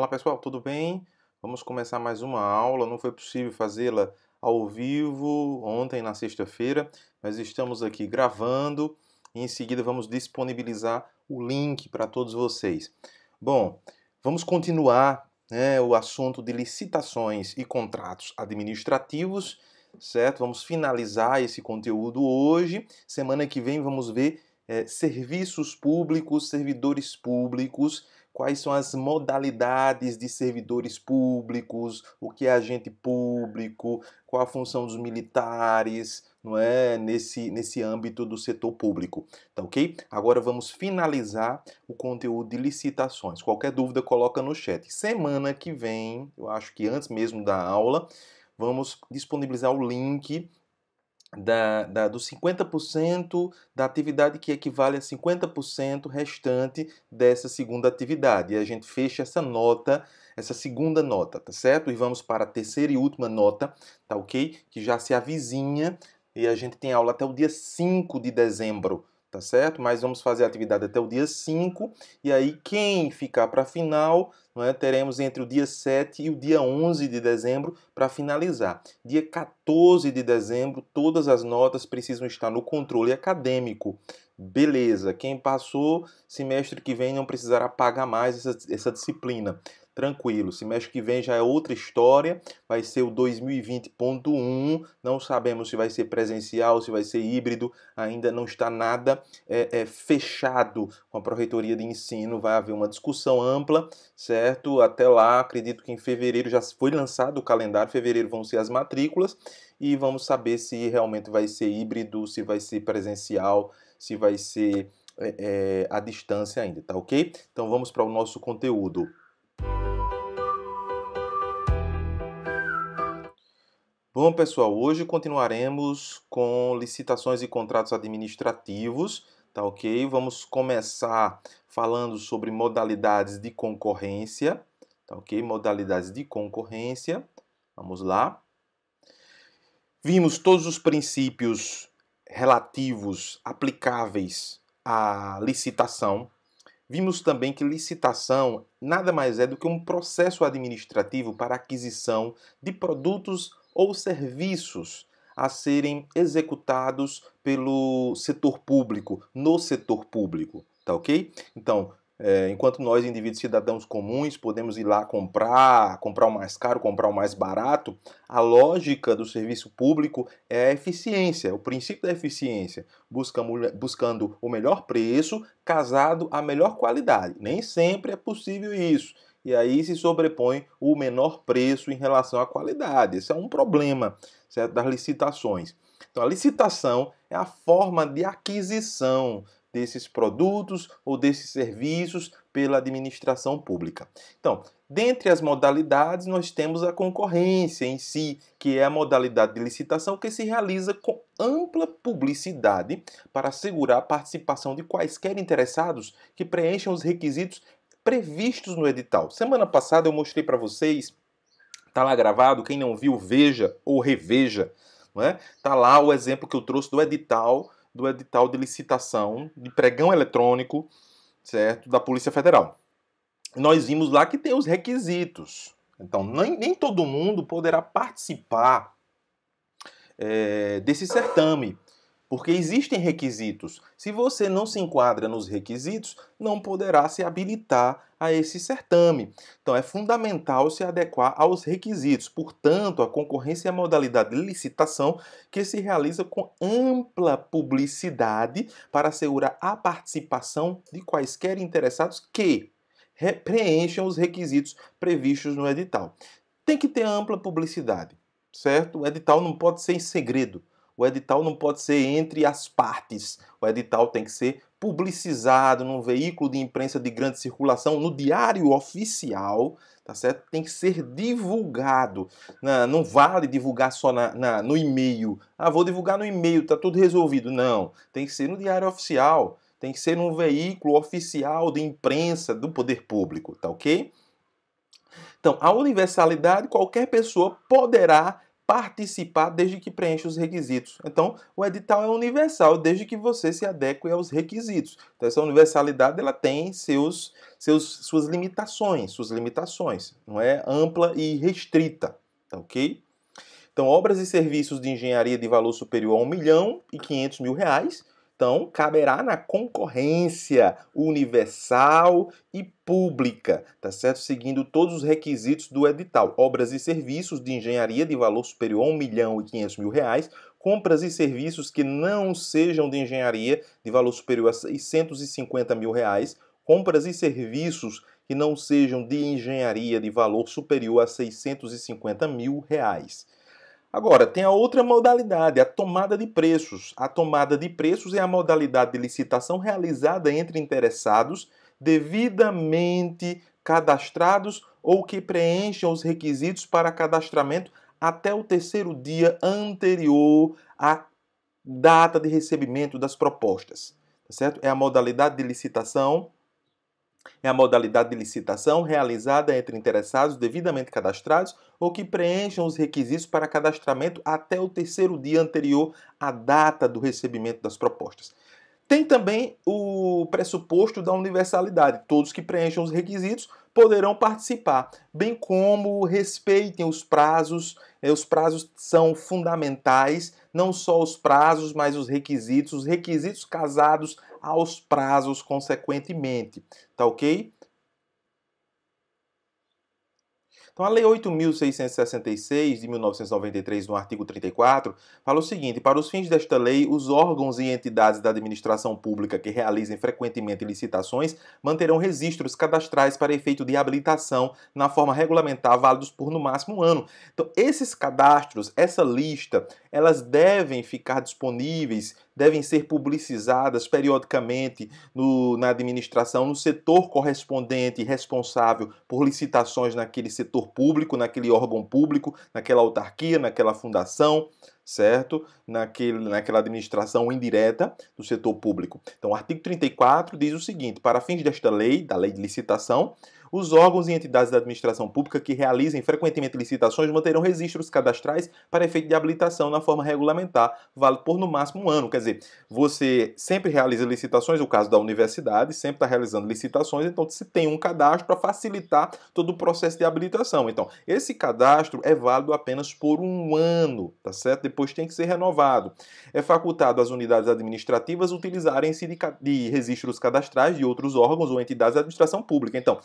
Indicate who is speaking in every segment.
Speaker 1: Olá pessoal, tudo bem? Vamos começar mais uma aula. Não foi possível fazê-la ao vivo ontem, na sexta-feira, mas estamos aqui gravando e em seguida vamos disponibilizar o link para todos vocês. Bom, vamos continuar, o assunto de licitações e contratos administrativos, certo? Vamos finalizar esse conteúdo hoje. Semana que vem vamos ver serviços públicos, servidores públicos. Quais são as modalidades de servidores públicos, o que é agente público, qual a função dos militares, não é, nesse âmbito do setor público, tá ok? Agora vamos finalizar o conteúdo de licitações. Qualquer dúvida coloca no chat. Semana que vem, eu acho que antes mesmo da aula, vamos disponibilizar o link dos 50% da atividade que equivale a 50% restante dessa segunda atividade. E a gente fecha essa nota, essa segunda nota, tá certo? E vamos para a terceira e última nota, tá ok? Que já se avizinha e a gente tem aula até o dia 5 de dezembro, tá certo? Mas vamos fazer a atividade até o dia 5 e aí quem ficar para a final, não é, teremos entre o dia 7 e o dia 11 de dezembro para finalizar. Dia 14 de dezembro, todas as notas precisam estar no controle acadêmico. Beleza, quem passou, semestre que vem não precisará pagar mais essa disciplina. Tranquilo, semestre que vem já é outra história, vai ser o 2020.1, não sabemos se vai ser presencial, se vai ser híbrido, ainda não está nada fechado com a Pró-Reitoria de Ensino, vai haver uma discussão ampla, certo? Até lá, acredito que em fevereiro já foi lançado o calendário, fevereiro vão ser as matrículas, e vamos saber se realmente vai ser híbrido, se vai ser presencial, se vai ser à distância ainda, tá ok? Então vamos para o nosso conteúdo. Bom, pessoal, hoje continuaremos com licitações e contratos administrativos, tá ok? Vamos começar falando sobre modalidades de concorrência, tá ok? Modalidades de concorrência, vamos lá. Vimos todos os princípios relativos, aplicáveis à licitação. Vimos também que licitação nada mais é do que um processo administrativo para aquisição de produtos ou serviços a serem executados pelo setor público, no setor público, tá ok? Então, enquanto nós, indivíduos cidadãos comuns, podemos ir lá comprar o mais caro, comprar o mais barato, a lógica do serviço público é a eficiência, é o princípio da eficiência, buscando o melhor preço casado à melhor qualidade. Nem sempre é possível isso. E aí se sobrepõe o menor preço em relação à qualidade. Esse é um problema, certo, das licitações. Então, a licitação é a forma de aquisição desses produtos ou desses serviços pela administração pública. Então, dentre as modalidades, nós temos a concorrência em si, que é a modalidade de licitação que se realiza com ampla publicidade para assegurar a participação de quaisquer interessados que preencham os requisitos previstos no edital. Semana passada eu mostrei para vocês, tá lá gravado, quem não viu, veja ou reveja, não é? Tá lá o exemplo que eu trouxe do edital de licitação de pregão eletrônico, certo, da Polícia Federal. Nós vimos lá que tem os requisitos. Então, nem todo mundo poderá participar desse certame, porque existem requisitos. Se você não se enquadra nos requisitos, não poderá se habilitar a esse certame. Então é fundamental se adequar aos requisitos. Portanto, a concorrência é a modalidade de licitação que se realiza com ampla publicidade para assegurar a participação de quaisquer interessados que preencham os requisitos previstos no edital. Tem que ter ampla publicidade, certo? O edital não pode ser em segredo. O edital não pode ser entre as partes. O edital tem que ser publicizado num veículo de imprensa de grande circulação, no diário oficial, tá certo? Tem que ser divulgado. Não vale divulgar só no e-mail. Ah, vou divulgar no e-mail, tá tudo resolvido. Não, tem que ser no diário oficial. Tem que ser num veículo oficial de imprensa do poder público, tá ok? Então, a universalidade, qualquer pessoa poderá participar desde que preencha os requisitos. Então, o edital é universal desde que você se adeque aos requisitos. Então, essa universalidade ela tem suas limitações. Não é ampla e restrita, tá ok? Então, obras e serviços de engenharia de valor superior a R$ 1.500.000, então, caberá na concorrência universal e pública, tá certo? Seguindo todos os requisitos do edital. Obras e serviços de engenharia de valor superior a R$ 1.500.000, compras e serviços que não sejam de engenharia de valor superior a R$ 650.000, compras e serviços que não sejam de engenharia de valor superior a R$ 650.000. Agora, tem a outra modalidade, a tomada de preços. A tomada de preços é a modalidade de licitação realizada entre interessados devidamente cadastrados ou que preencham os requisitos para cadastramento até o terceiro dia anterior à data de recebimento das propostas. Tá certo? É a modalidade de licitação realizada entre interessados devidamente cadastrados ou que preencham os requisitos para cadastramento até o terceiro dia anterior à data do recebimento das propostas. Tem também o pressuposto da universalidade. Todos que preencham os requisitos poderão participar, bem como respeitem os prazos. Os prazos são fundamentais, não só os prazos, mas os requisitos casados aos prazos consequentemente. Tá ok? Então, a Lei 8.666, de 1993, no artigo 34, fala o seguinte: para os fins desta lei, os órgãos e entidades da administração pública que realizem frequentemente licitações manterão registros cadastrais para efeito de habilitação na forma regulamentar, válidos por no máximo um ano. Então, esses cadastros, essa lista, elas devem ficar disponíveis, devem ser publicizadas periodicamente na administração, no setor correspondente e responsável por licitações naquele setor público, naquele órgão público, naquela autarquia, naquela fundação, certo? Naquela administração indireta do setor público. Então, o artigo 34 diz o seguinte: para fins desta lei, da lei de licitação, os órgãos e entidades da administração pública que realizem frequentemente licitações manterão registros cadastrais para efeito de habilitação na forma regulamentar, válido por no máximo um ano. Quer dizer, você sempre realiza licitações, o caso da universidade, sempre está realizando licitações, então você tem um cadastro para facilitar todo o processo de habilitação. Então, esse cadastro é válido apenas por um ano, tá certo? Depois tem que ser renovado. É facultado às unidades administrativas utilizarem-se de registros cadastrais de outros órgãos ou entidades da administração pública. Então,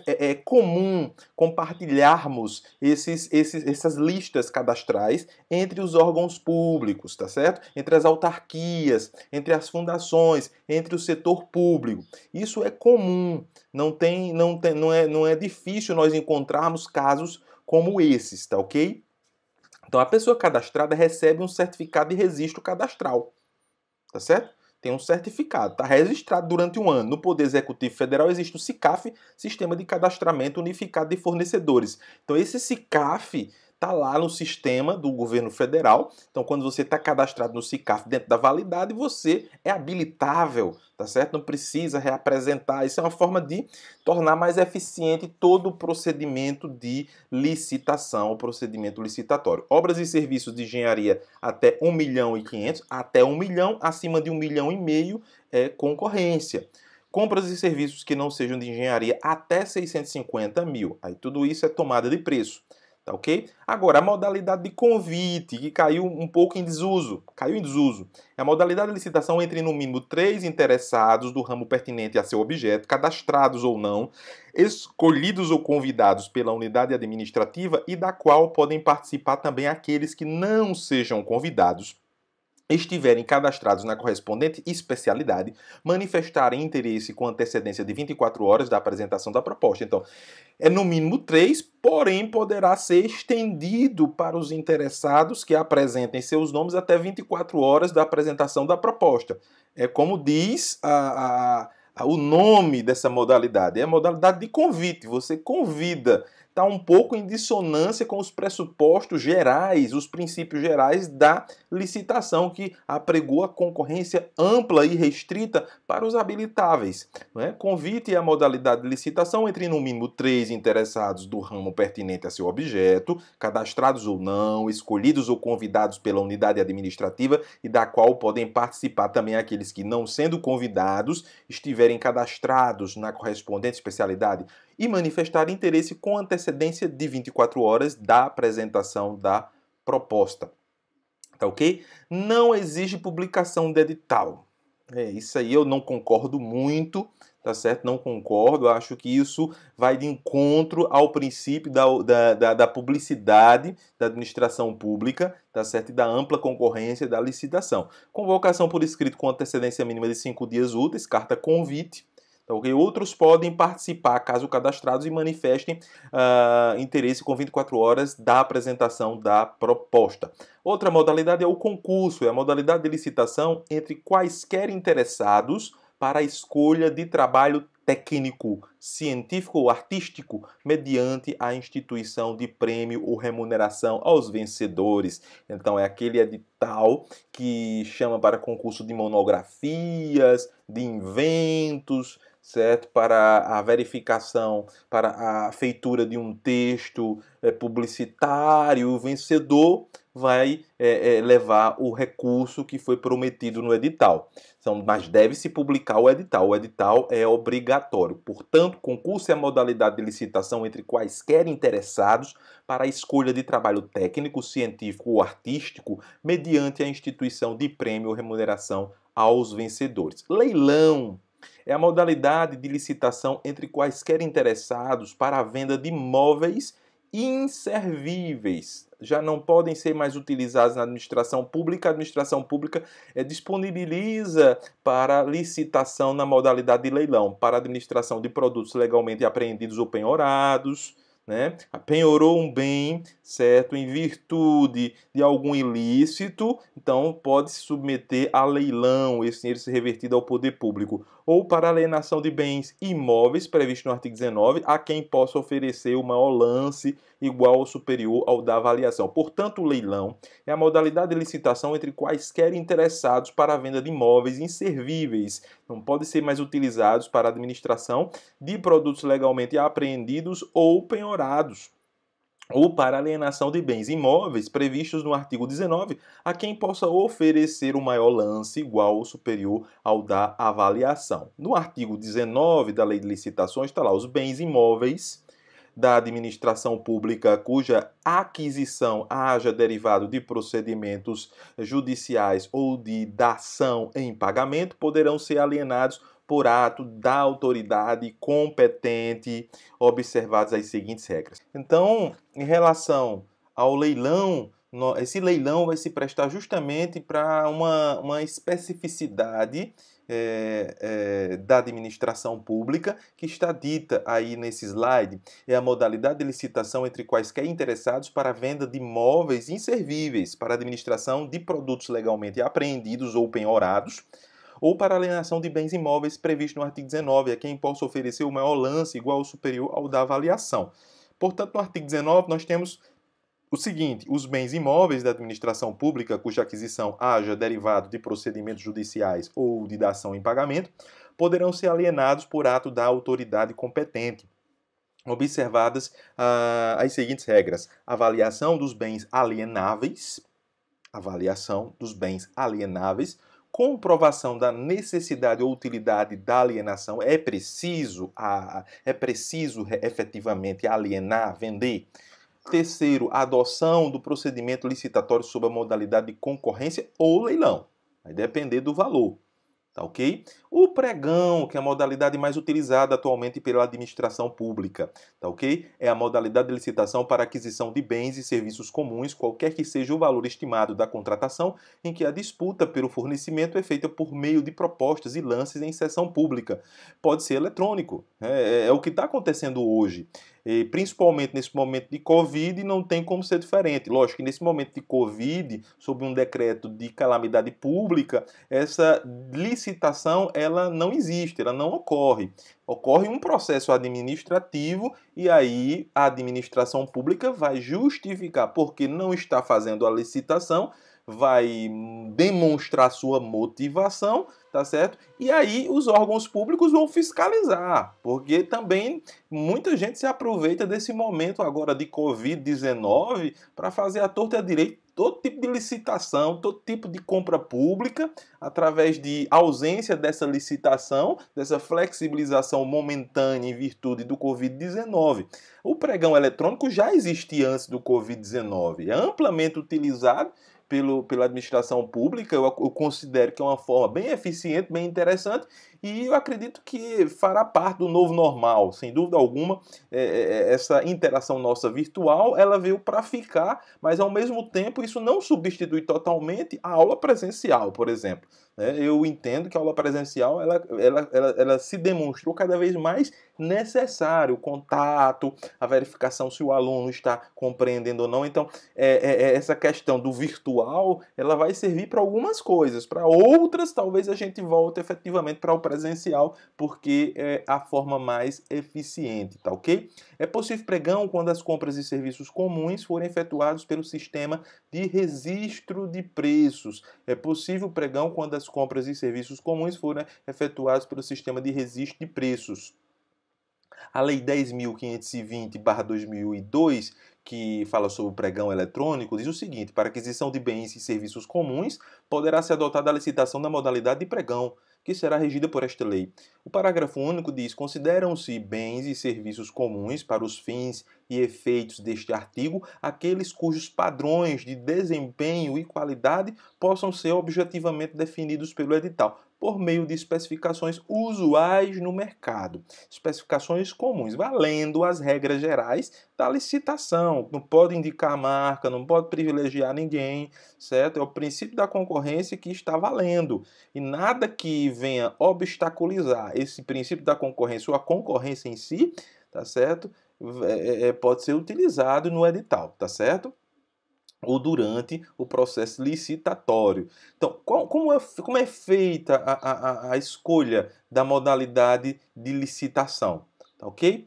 Speaker 1: é comum compartilharmos essas listas cadastrais entre os órgãos públicos, tá certo? Entre as autarquias, entre as fundações, entre o setor público. Isso é comum, não é difícil nós encontrarmos casos como esses, tá ok? Então, a pessoa cadastrada recebe um certificado de registro cadastral, tá certo? Tem um certificado, está registrado durante um ano. No Poder Executivo Federal existe o SICAF, Sistema de Cadastramento Unificado de Fornecedores. Então, esse SICAF está lá no sistema do governo federal. Então, quando você está cadastrado no SICAF dentro da validade, você é habilitável, tá certo? Não precisa reapresentar. Isso é uma forma de tornar mais eficiente todo o procedimento de licitação, o procedimento licitatório. Obras e serviços de engenharia até 1.500.000, até 1 milhão, acima de 1,5 milhão é concorrência. Compras e serviços que não sejam de engenharia até 650 mil. Aí tudo isso é tomada de preço. Tá ok? Agora, a modalidade de convite, que caiu um pouco em desuso. É a modalidade de licitação entre, no mínimo, 3 interessados do ramo pertinente a seu objeto, cadastrados ou não, escolhidos ou convidados pela unidade administrativa e da qual podem participar também aqueles que não sejam convidados, estiverem cadastrados na correspondente especialidade, manifestarem interesse com antecedência de 24 horas da apresentação da proposta. Então, é no mínimo 3, porém poderá ser estendido para os interessados que apresentem seus nomes até 24 horas da apresentação da proposta. É como diz o nome dessa modalidade, é a modalidade de convite. Você convida está um pouco em dissonância com os pressupostos gerais, os princípios gerais da licitação, que apregou a concorrência ampla e restrita para os habilitáveis. Né? Convite é a modalidade de licitação entre no mínimo 3 interessados do ramo pertinente a seu objeto, cadastrados ou não, escolhidos ou convidados pela unidade administrativa e da qual podem participar também aqueles que, não sendo convidados, estiverem cadastrados na correspondente especialidade e manifestar interesse com antecedência de 24 horas da apresentação da proposta. Tá ok? Não exige publicação de edital. Isso aí eu não concordo muito, tá certo? Não concordo, acho que isso vai de encontro ao princípio da publicidade da administração pública, tá certo? E da ampla concorrência da licitação. Convocação por escrito com antecedência mínima de 5 dias úteis, carta convite. Tá ok? Outros podem participar, caso cadastrados, e manifestem interesse com 24 horas da apresentação da proposta. Outra modalidade é o concurso, é a modalidade de licitação entre quaisquer interessados para a escolha de trabalho técnico, científico ou artístico, mediante a instituição de prêmio ou remuneração aos vencedores. Então, é aquele edital que chama para concurso de monografias, de inventos, certo? Para a verificação, para a feitura de um texto publicitário, o vencedor vai levar o recurso que foi prometido no edital. Mas deve-se publicar o edital. O edital é obrigatório. Portanto, concurso é a modalidade de licitação entre quaisquer interessados para a escolha de trabalho técnico, científico ou artístico, mediante a instituição de prêmio ou remuneração aos vencedores. Leilão é a modalidade de licitação entre quaisquer interessados para a venda de imóveis inservíveis. Já não podem ser mais utilizados na administração pública. A administração pública disponibiliza para licitação na modalidade de leilão, para a administração de produtos legalmente apreendidos ou penhorados, né? Penhorou um bem, certo, em virtude de algum ilícito, então pode se submeter a leilão, esse dinheiro ser revertido ao poder público, ou para alienação de bens imóveis, previsto no artigo 19, a quem possa oferecer o maior lance igual ou superior ao da avaliação. Portanto, o leilão é a modalidade de licitação entre quaisquer interessados para a venda de imóveis inservíveis, não podem ser mais utilizados para a administração de produtos legalmente apreendidos ou penhorados, ou para alienação de bens imóveis previstos no artigo 19, a quem possa oferecer o maior lance igual ou superior ao da avaliação. No artigo 19 da Lei de Licitações está lá os bens imóveis da administração pública cuja aquisição haja derivado de procedimentos judiciais ou de dação em pagamento poderão ser alienados por ato da autoridade competente, observadas as seguintes regras. Então, em relação ao leilão, esse leilão vai se prestar justamente para uma especificidade da administração pública que está dita aí nesse slide. É a modalidade de licitação entre quaisquer interessados para a venda de imóveis inservíveis, para a administração de produtos legalmente apreendidos ou penhorados, ou para alienação de bens imóveis previsto no artigo 19, a quem possa oferecer o maior lance igual ou superior ao da avaliação. Portanto, no artigo 19 nós temos o seguinte: os bens imóveis da administração pública cuja aquisição haja derivado de procedimentos judiciais ou de dação em pagamento poderão ser alienados por ato da autoridade competente, observadas as seguintes regras: avaliação dos bens alienáveis, comprovação da necessidade ou utilidade da alienação. É preciso efetivamente alienar, vender. Terceiro, adoção do procedimento licitatório sob a modalidade de concorrência ou leilão. Vai depender do valor. Tá ok? O pregão, que é a modalidade mais utilizada atualmente pela administração pública, tá ok? É a modalidade de licitação para aquisição de bens e serviços comuns, qualquer que seja o valor estimado da contratação, em que a disputa pelo fornecimento é feita por meio de propostas e lances em sessão pública. Pode ser eletrônico, é o que está acontecendo hoje. E principalmente nesse momento de Covid, não tem como ser diferente. Lógico que nesse momento de Covid, sob um decreto de calamidade pública, essa licitação ela não existe, ela não ocorre. Ocorre um processo administrativo e aí a administração pública vai justificar porque não está fazendo a licitação, vai demonstrar sua motivação, tá certo? E aí os órgãos públicos vão fiscalizar, porque também muita gente se aproveita desse momento agora de Covid-19 para fazer à torta e à direita todo tipo de licitação, todo tipo de compra pública, através de ausência dessa licitação, dessa flexibilização momentânea em virtude do Covid-19. O pregão eletrônico já existia antes do Covid-19, é amplamente utilizado pela administração pública. Eu considero que é uma forma bem eficiente, bem interessante, e eu acredito que fará parte do novo normal, sem dúvida alguma. Essa interação nossa virtual, ela veio para ficar, mas ao mesmo tempo isso não substitui totalmente a aula presencial, por exemplo. Eu entendo que a aula presencial ela se demonstrou cada vez mais necessário, o contato, a verificação se o aluno está compreendendo ou não. Então, essa questão do virtual, ela vai servir para algumas coisas, para outras talvez a gente volte efetivamente para o presencial, porque é a forma mais eficiente, tá ok? É possível pregão quando as compras e serviços comuns forem efetuados pelo sistema de registro de preços. É possível pregão quando as compras e serviços comuns forem efetuados pelo sistema de registro de preços. A Lei 10.520/2002, que fala sobre o pregão eletrônico, diz o seguinte: para aquisição de bens e serviços comuns, poderá ser adotada a licitação da modalidade de pregão, que será regida por esta lei. O parágrafo único diz: consideram-se bens e serviços comuns para os fins e efeitos deste artigo aqueles cujos padrões de desempenho e qualidade possam ser objetivamente definidos pelo edital, por meio de especificações usuais no mercado. Especificações comuns, valendo as regras gerais da licitação. Não pode indicar marca, não pode privilegiar ninguém, certo? É o princípio da concorrência que está valendo. E nada que venha obstaculizar esse princípio da concorrência ou a concorrência em si, tá certo? Pode ser utilizado no edital, tá certo? Ou durante o processo licitatório. Então, como é feita a escolha da modalidade de licitação? Tá ok?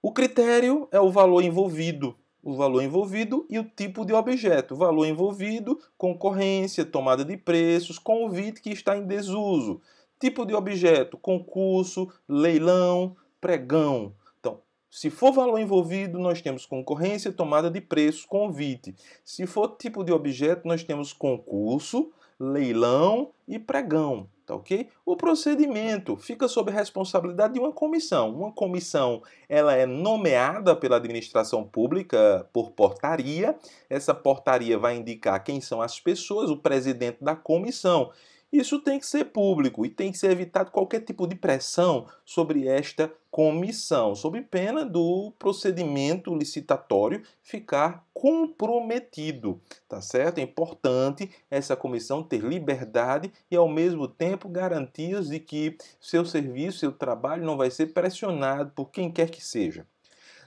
Speaker 1: O critério é o valor envolvido. O valor envolvido e o tipo de objeto. O valor envolvido, concorrência, tomada de preços, convite que está em desuso. Tipo de objeto, concurso, leilão, pregão. Então, se for valor envolvido, nós temos concorrência, tomada de preços, convite. Se for tipo de objeto, nós temos concurso, leilão e pregão. Tá ok? O procedimento fica sob responsabilidade de uma comissão. Uma comissão, ela é nomeada pela administração pública por portaria. Essa portaria vai indicar quem são as pessoas, o presidente da comissão. Isso tem que ser público e tem que ser evitado qualquer tipo de pressão sobre esta comissão, sob pena do procedimento licitatório ficar comprometido, tá certo? É importante essa comissão ter liberdade e, ao mesmo tempo, garantias de que seu serviço, seu trabalho não vai ser pressionado por quem quer que seja.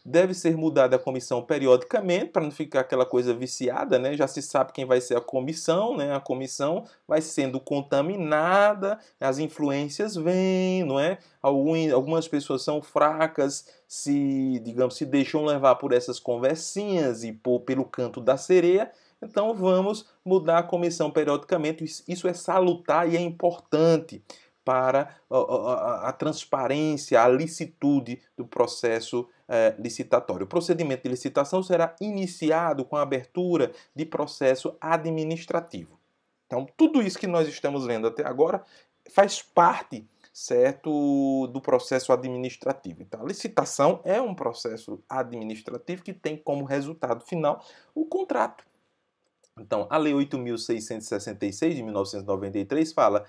Speaker 1: Deve ser mudada a comissão periodicamente, para não ficar aquela coisa viciada, né? Já se sabe quem vai ser a comissão, né? A comissão vai sendo contaminada, as influências vêm, não é? Algumas pessoas são fracas, digamos, se deixam levar por essas conversinhas e pelo canto da sereia. Então vamos mudar a comissão periodicamente. Isso é salutar e é importante para a transparência, a licitude do processo licitatório. O procedimento de licitação será iniciado com a abertura de processo administrativo. Então, tudo isso que nós estamos vendo até agora faz parte, certo, do processo administrativo. Então, a licitação é um processo administrativo que tem como resultado final o contrato. Então, a Lei 8.666, de 1993, fala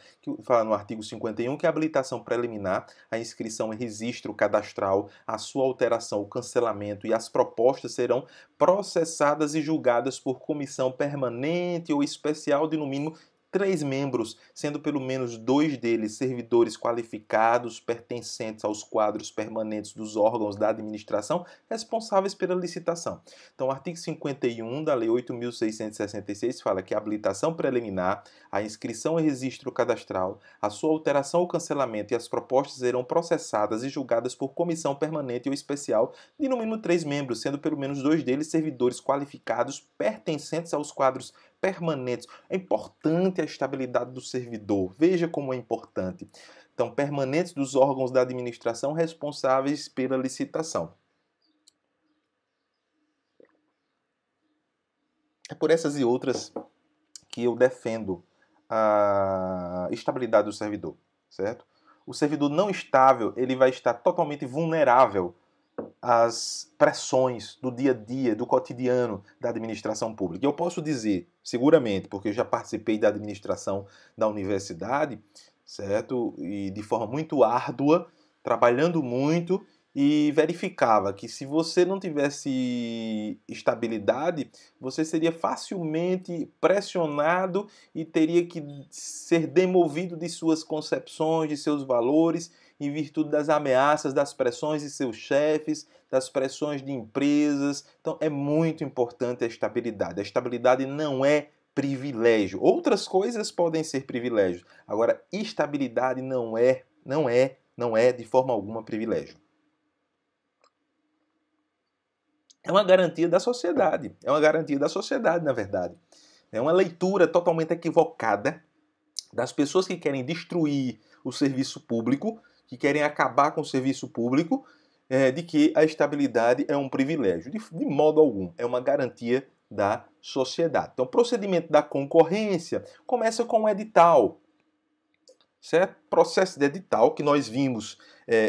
Speaker 1: no artigo 51 que a habilitação preliminar, a inscrição em registro cadastral, a sua alteração, o cancelamento e as propostas serão processadas e julgadas por comissão permanente ou especial de, no mínimo, 3 membros, sendo pelo menos 2 deles servidores qualificados pertencentes aos quadros permanentes dos órgãos da administração responsáveis pela licitação. Então, o artigo 51 da Lei 8.666 fala que a habilitação preliminar, a inscrição em registro cadastral, a sua alteração ou cancelamento e as propostas serão processadas e julgadas por comissão permanente ou especial de no mínimo 3 membros, sendo pelo menos 2 deles servidores qualificados pertencentes aos quadros permanentes. É importante a estabilidade do servidor. Veja como é importante. Então, permanentes dos órgãos da administração responsáveis pela licitação. É por essas e outras que eu defendo a estabilidade do servidor, certo? O servidor não estável, ele vai estar totalmente vulnerável às pressões do dia a dia, do cotidiano da administração pública. Eu posso dizer, seguramente, porque eu já participei da administração da universidade, certo? E de forma muito árdua, trabalhando muito, e verificava que se você não tivesse estabilidade, você seria facilmente pressionado e teria que ser demovido de suas concepções, de seus valores, em virtude das ameaças, das pressões de seus chefes, das pressões de empresas. Então é muito importante a estabilidade. A estabilidade não é privilégio. Outras coisas podem ser privilégios. Agora, estabilidade não é de forma alguma privilégio. É uma garantia da sociedade. É uma garantia da sociedade, na verdade. É uma leitura totalmente equivocada das pessoas que querem destruir o serviço público, que querem acabar com o serviço público, de que a estabilidade é um privilégio. De modo algum, é uma garantia da sociedade. Então, o procedimento da concorrência começa com o edital. Certo? Processo de edital, que nós vimos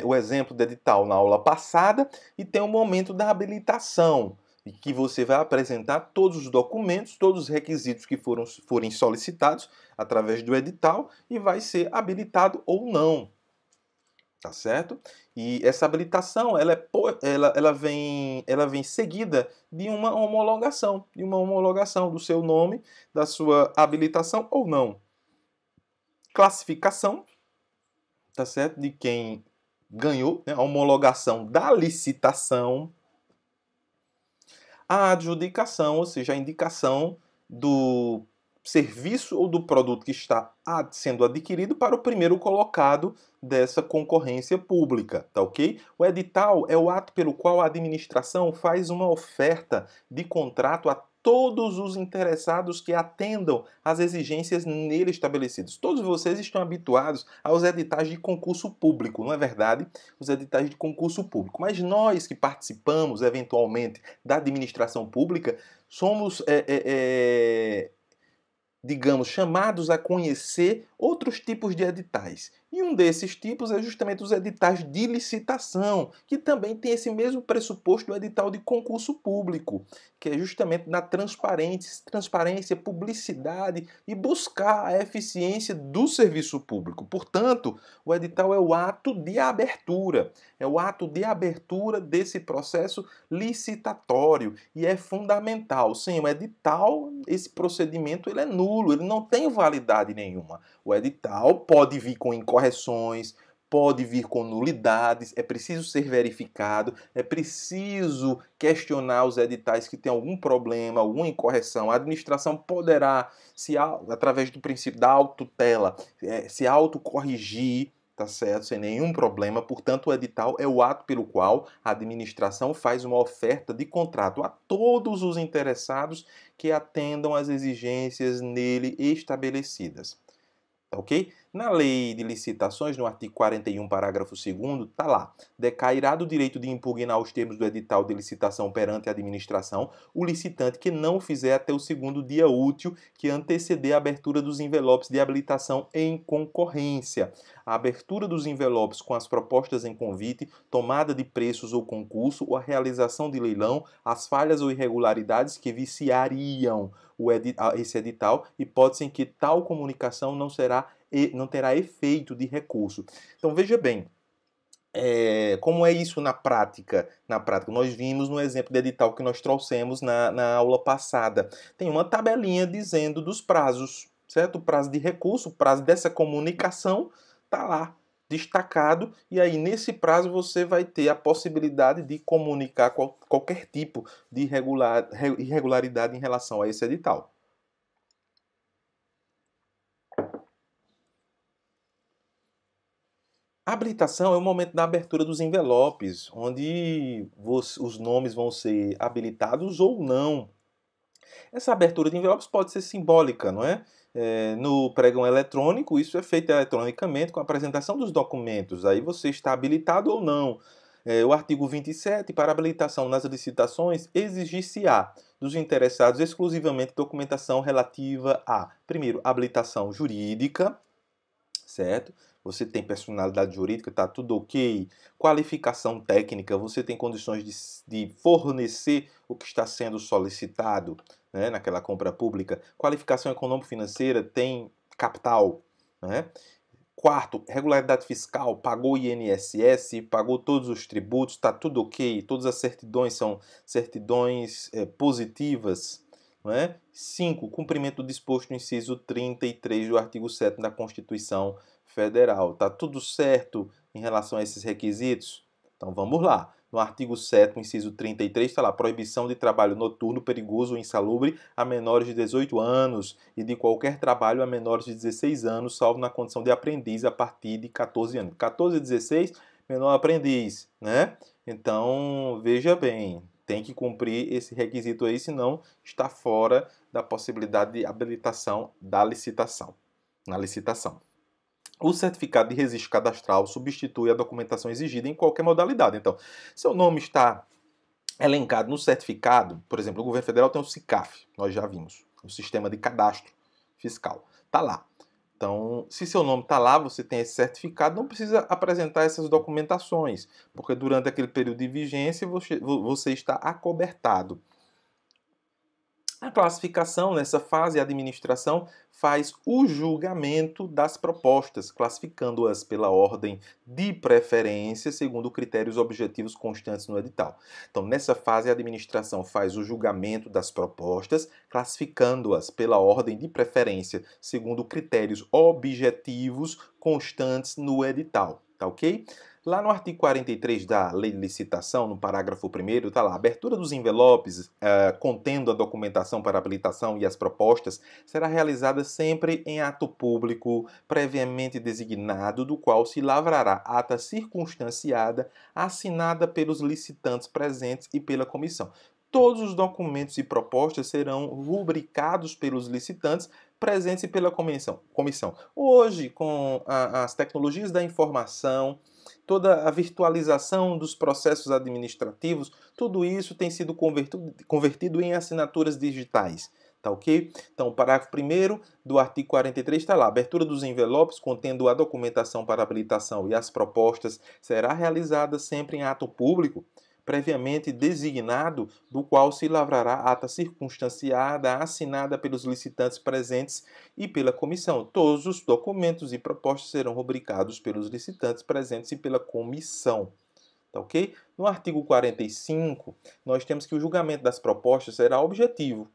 Speaker 1: o exemplo de edital na aula passada, e tem o momento da habilitação, em que você vai apresentar todos os documentos, todos os requisitos que forem solicitados através do edital e vai ser habilitado ou não. Tá certo? E essa habilitação ela vem seguida de uma homologação do seu nome, da sua habilitação ou não. Classificação, tá certo? De quem ganhou, né? A homologação da licitação, a adjudicação, ou seja, a indicação do serviço ou do produto que está sendo adquirido para o primeiro colocado dessa concorrência pública, tá ok? O edital é o ato pelo qual a administração faz uma oferta de contrato a todos os interessados que atendam às exigências nele estabelecidas. Todos vocês estão habituados aos editais de concurso público, não é verdade? Os editais de concurso público. Mas nós que participamos, eventualmente, da administração pública, somos digamos, chamados a conhecer outros tipos de editais. E um desses tipos é justamente os editais de licitação, que também tem esse mesmo pressuposto do edital de concurso público, que é justamente na transparência, publicidade e buscar a eficiência do serviço público. Portanto, o edital é o ato de abertura, desse processo licitatório, e é fundamental. Sem o edital, esse procedimento ele é nulo, ele não tem validade nenhuma. O edital pode vir com incorreções, pode vir com nulidades, é preciso ser verificado, é preciso questionar os editais que têm algum problema, alguma incorreção. A administração poderá, através do princípio da autotutela, se autocorrigir, tá certo? Sem nenhum problema. Portanto, o edital é o ato pelo qual a administração faz uma oferta de contrato a todos os interessados que atendam às exigências nele estabelecidas. Ok? Na lei de licitações, no artigo 41, parágrafo 2º, está lá: decairá do direito de impugnar os termos do edital de licitação perante a administração o licitante que não fizer até o segundo dia útil que anteceder a abertura dos envelopes de habilitação em concorrência. A abertura dos envelopes com as propostas em convite, tomada de preços ou concurso, ou a realização de leilão, as falhas ou irregularidades que viciariam esse edital, hipótese em que tal comunicação não terá efeito de recurso. Então veja bem, como é isso na prática? Na prática, nós vimos no exemplo de edital que nós trouxemos na aula passada. Tem uma tabelinha dizendo dos prazos, certo? O prazo de recurso, o prazo dessa comunicação está lá, destacado, e aí nesse prazo você vai ter a possibilidade de comunicar qualquer tipo de irregularidade em relação a esse edital. A habilitação é o momento da abertura dos envelopes, onde os nomes vão ser habilitados ou não. Essa abertura de envelopes pode ser simbólica, não é? No pregão eletrônico, isso é feito eletronicamente com a apresentação dos documentos. Aí você está habilitado ou não. O artigo 27, para habilitação nas licitações, exigir-se-á dos interessados exclusivamente documentação relativa a, primeiro, habilitação jurídica, certo? Você tem personalidade jurídica, está tudo ok. Qualificação técnica, você tem condições de fornecer o que está sendo solicitado, né, naquela compra pública. Qualificação econômico-financeira, tem capital, né? Quarto, regularidade fiscal, pagou INSS, pagou todos os tributos, está tudo ok, todas as certidões são certidões positivas. Não é? 5. Cumprimento do disposto no inciso 33 do artigo 7º da Constituição Federal. Está tudo certo em relação a esses requisitos? Então vamos lá. No artigo 7º, inciso 33, está lá, proibição de trabalho noturno, perigoso ou insalubre a menores de 18 anos e de qualquer trabalho a menores de 16 anos, salvo na condição de aprendiz a partir de 14 anos. 14 a 16, menor aprendiz, né? Então, veja bem, tem que cumprir esse requisito aí, senão está fora da possibilidade de habilitação da licitação, na licitação. O certificado de registro cadastral substitui a documentação exigida em qualquer modalidade. Então, seu nome está elencado no certificado, por exemplo, o governo federal tem o SICAF, nós já vimos, o Sistema de Cadastro Fiscal. Está lá. Então, se seu nome está lá, você tem esse certificado, não precisa apresentar essas documentações, porque durante aquele período de vigência você está acobertado. A classificação, nessa fase, a administração faz o julgamento das propostas, classificando-as pela ordem de preferência, segundo critérios objetivos constantes no edital. Então, nessa fase, a administração faz o julgamento das propostas, classificando-as pela ordem de preferência, segundo critérios objetivos constantes no edital. Tá ok? Lá no artigo 43 da Lei de Licitação, no parágrafo 1º, está lá, a abertura dos envelopes contendo a documentação para habilitação e as propostas será realizada sempre em ato público previamente designado, do qual se lavrará ata circunstanciada assinada pelos licitantes presentes e pela comissão. Todos os documentos e propostas serão rubricados pelos licitantes presentes e pela comissão. Hoje, com as tecnologias da informação, toda a virtualização dos processos administrativos, tudo isso tem sido convertido em assinaturas digitais. Tá ok? Então, o parágrafo 1º do artigo 43 está lá. A abertura dos envelopes contendo a documentação para habilitação e as propostas será realizada sempre em ato público, previamente designado, do qual se lavrará ata circunstanciada, assinada pelos licitantes presentes e pela comissão. Todos os documentos e propostas serão rubricados pelos licitantes presentes e pela comissão. Tá ok? No artigo 45, nós temos que o julgamento das propostas será objetivo.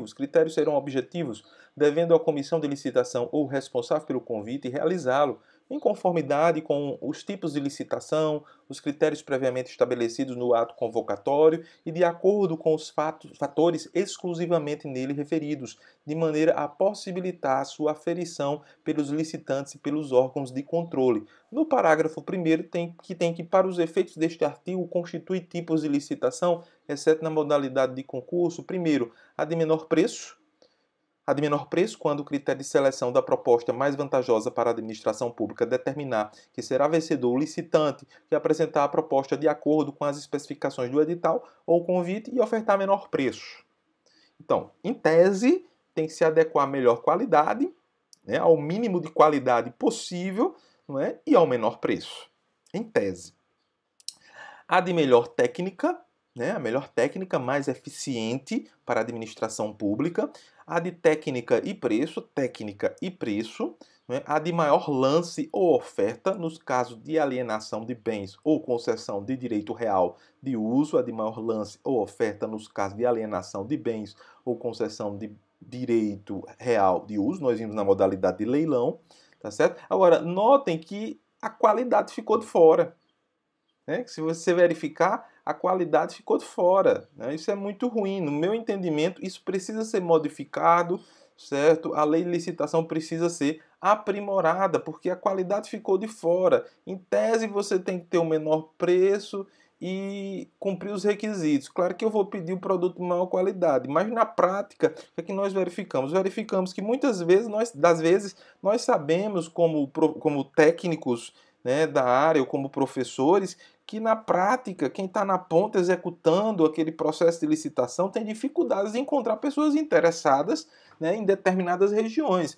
Speaker 1: Os critérios serão objetivos, devendo a comissão de licitação ou responsável pelo convite realizá-lo em conformidade com os tipos de licitação, os critérios previamente estabelecidos no ato convocatório e de acordo com os fatores exclusivamente nele referidos, de maneira a possibilitar sua aferição pelos licitantes e pelos órgãos de controle. No parágrafo 1º tem que, para os efeitos deste artigo, constitui tipos de licitação, exceto na modalidade de concurso. Primeiro, a de menor preço. A de menor preço, quando o critério de seleção da proposta mais vantajosa para a administração pública determinar que será vencedor o licitante que apresentar a proposta de acordo com as especificações do edital ou convite e ofertar menor preço. Então, em tese, tem que se adequar à melhor qualidade, né, ao mínimo de qualidade possível, não é, e ao menor preço. Em tese. A de melhor técnica, né, a melhor técnica mais eficiente para a administração pública, a de técnica e preço, né, a de maior lance ou oferta, nos casos de alienação de bens ou concessão de direito real de uso, a de maior lance ou oferta nos casos de alienação de bens ou concessão de direito real de uso, nós vimos na modalidade de leilão, tá certo? Agora, notem que a qualidade ficou de fora, né? Se você verificar, a qualidade ficou de fora, né? Isso é muito ruim. No meu entendimento, isso precisa ser modificado, certo? A lei de licitação precisa ser aprimorada, porque a qualidade ficou de fora. Em tese, você tem que ter o menor preço e cumprir os requisitos. Claro que eu vou pedir o produto de maior qualidade, mas na prática, o que é que nós verificamos? Verificamos que muitas vezes, nós sabemos como técnicos, né, da área ou como professores, que na prática, quem está na ponta executando aquele processo de licitação tem dificuldades de encontrar pessoas interessadas, né, em determinadas regiões.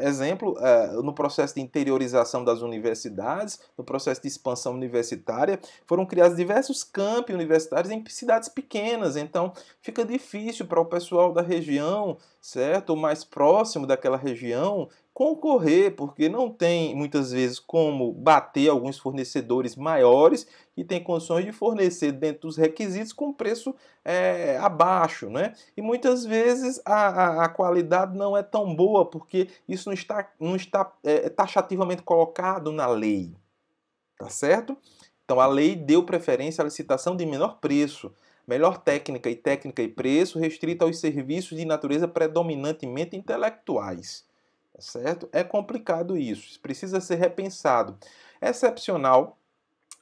Speaker 1: Exemplo, no processo de interiorização das universidades, no processo de expansão universitária, foram criados diversos campi universitários em cidades pequenas, então fica difícil para o pessoal da região, certo, ou mais próximo daquela região, concorrer, porque não tem muitas vezes como bater alguns fornecedores maiores que têm condições de fornecer dentro dos requisitos com preço abaixo, né? E muitas vezes a qualidade não é tão boa porque isso não está taxativamente colocado na lei, tá certo? Então a lei deu preferência à licitação de menor preço, melhor técnica e preço restrita aos serviços de natureza predominantemente intelectuais. Tá certo? É complicado isso, precisa ser repensado. Excepcional,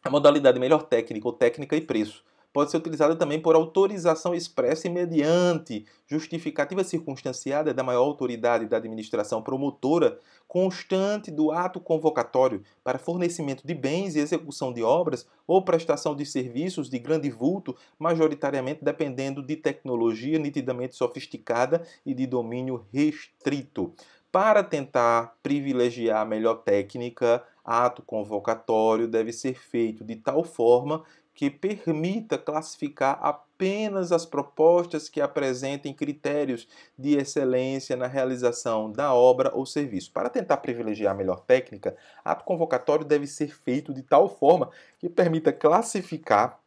Speaker 1: a modalidade melhor técnica ou técnica e preço pode ser utilizada também por autorização expressa e mediante justificativa circunstanciada da maior autoridade da administração promotora constante do ato convocatório para fornecimento de bens e execução de obras ou prestação de serviços de grande vulto, majoritariamente dependendo de tecnologia nitidamente sofisticada e de domínio restrito. Para tentar privilegiar a melhor técnica, ato convocatório deve ser feito de tal forma que permita classificar apenas as propostas que apresentem critérios de excelência na realização da obra ou serviço. Para tentar privilegiar a melhor técnica, ato convocatório deve ser feito de tal forma que permita classificar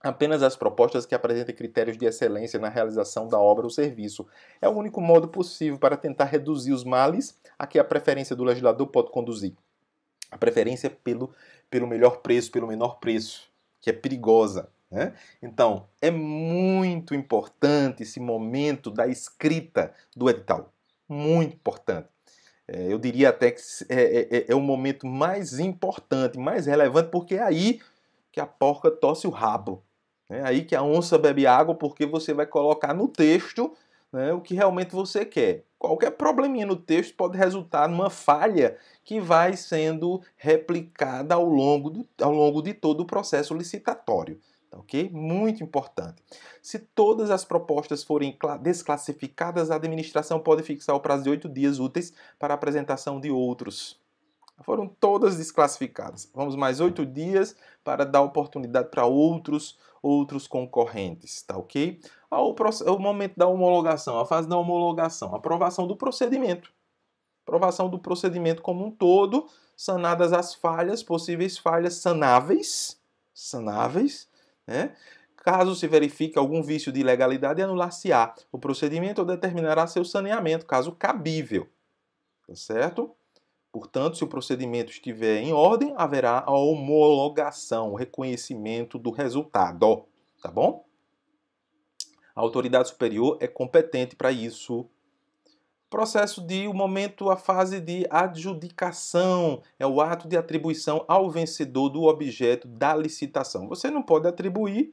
Speaker 1: apenas as propostas que apresentem critérios de excelência na realização da obra ou serviço. É o único modo possível para tentar reduzir os males a que a preferência do legislador pode conduzir. A preferência pelo melhor preço, pelo menor preço, que é perigosa, né? Então, é muito importante esse momento da escrita do edital. Muito importante. Eu diria até que é o momento mais importante, mais relevante, porque é aí que a porca torce o rabo. É aí que a onça bebe água, porque você vai colocar no texto, né, o que realmente você quer. Qualquer probleminha no texto pode resultar numa falha que vai sendo replicada ao longo de todo o processo licitatório. Tá, ok? Muito importante. Se todas as propostas forem desclassificadas, a administração pode fixar o prazo de 8 dias úteis para a apresentação de outros. Foram todas desclassificadas. Vamos mais 8 dias para dar oportunidade para outros concorrentes, tá ok? O momento da homologação, a fase da homologação, aprovação do procedimento. Aprovação do procedimento como um todo, sanadas as falhas, possíveis falhas sanáveis, né? Caso se verifique algum vício de ilegalidade, anular-se-á o procedimento ou determinará seu saneamento, caso cabível, tá certo? Portanto, se o procedimento estiver em ordem, haverá a homologação, o reconhecimento do resultado, tá bom? A autoridade superior é competente para isso. Processo a fase de adjudicação, é o ato de atribuição ao vencedor do objeto da licitação. Você não pode atribuir,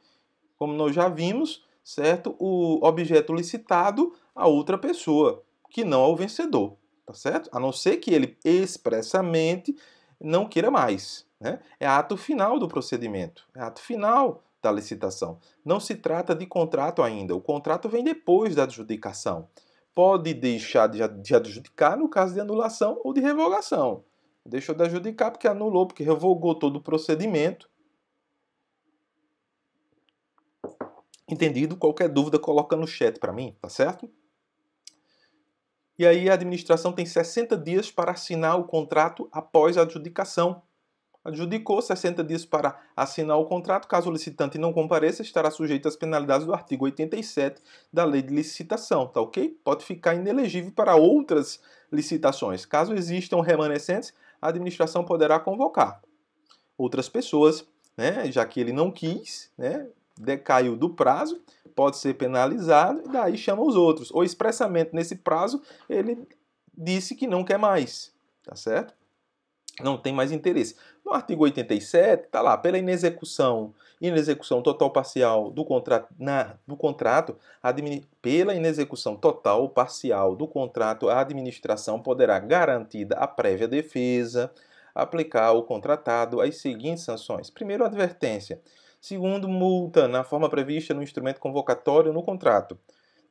Speaker 1: como nós já vimos, certo? O objeto licitado a outra pessoa, que não ao vencedor. Tá certo? A não ser que ele expressamente não queira mais, né? É ato final do procedimento, é ato final da licitação. Não se trata de contrato ainda, o contrato vem depois da adjudicação. Pode deixar de adjudicar no caso de anulação ou de revogação. Deixou de adjudicar porque anulou, porque revogou todo o procedimento. Entendido? Qualquer dúvida, coloca no chat para mim, tá certo? E aí a administração tem 60 dias para assinar o contrato após a adjudicação. Adjudicou 60 dias para assinar o contrato. Caso o licitante não compareça, estará sujeito às penalidades do artigo 87 da Lei de Licitação, tá ok? Pode ficar inelegível para outras licitações. Caso existam remanescentes, a administração poderá convocar outras pessoas, né? Já que ele não quis, né? Decaiu do prazo, pode ser penalizado e daí chama os outros. Ou expressamente nesse prazo ele disse que não quer mais, tá certo? Não tem mais interesse. No artigo 87, está lá, pela inexecução total ou parcial do contrato, pela inexecução total ou parcial do contrato, a administração poderá, garantida a prévia defesa, aplicar ao contratado as seguintes sanções. Primeiro, advertência. Segundo, multa na forma prevista no instrumento convocatório no contrato.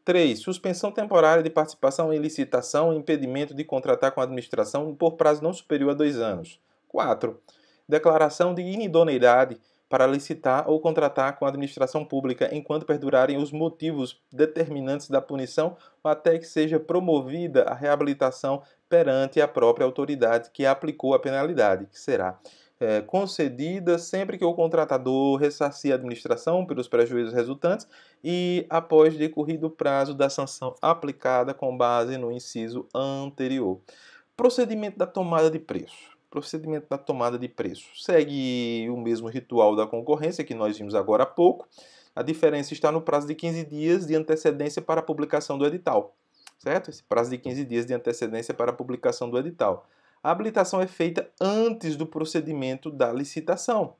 Speaker 1: 3. Suspensão temporária de participação em licitação e impedimento de contratar com a administração por prazo não superior a 2 anos. 4. Declaração de inidoneidade para licitar ou contratar com a administração pública enquanto perdurarem os motivos determinantes da punição ou até que seja promovida a reabilitação perante a própria autoridade que aplicou a penalidade, que será concedida sempre que o contratador ressarcir a administração pelos prejuízos resultantes e após decorrido o prazo da sanção aplicada com base no inciso anterior. Procedimento da tomada de preço. Procedimento da tomada de preço. Segue o mesmo ritual da concorrência que nós vimos agora há pouco. A diferença está no prazo de 15 dias de antecedência para a publicação do edital. Certo? Esse prazo de 15 dias de antecedência para a publicação do edital. A habilitação é feita antes do procedimento da licitação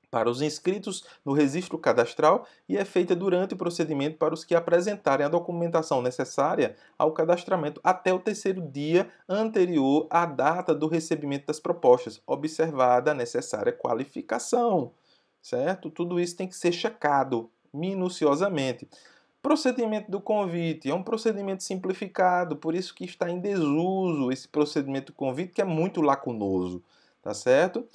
Speaker 1: para os inscritos no registro cadastral e é feita durante o procedimento para os que apresentarem a documentação necessária ao cadastramento até o 3º dia anterior à data do recebimento das propostas, observada a necessária qualificação, certo? Tudo isso tem que ser checado minuciosamente. Procedimento do convite é um procedimento simplificado, por isso que está em desuso esse procedimento do convite, que é muito lacunoso, tá certo?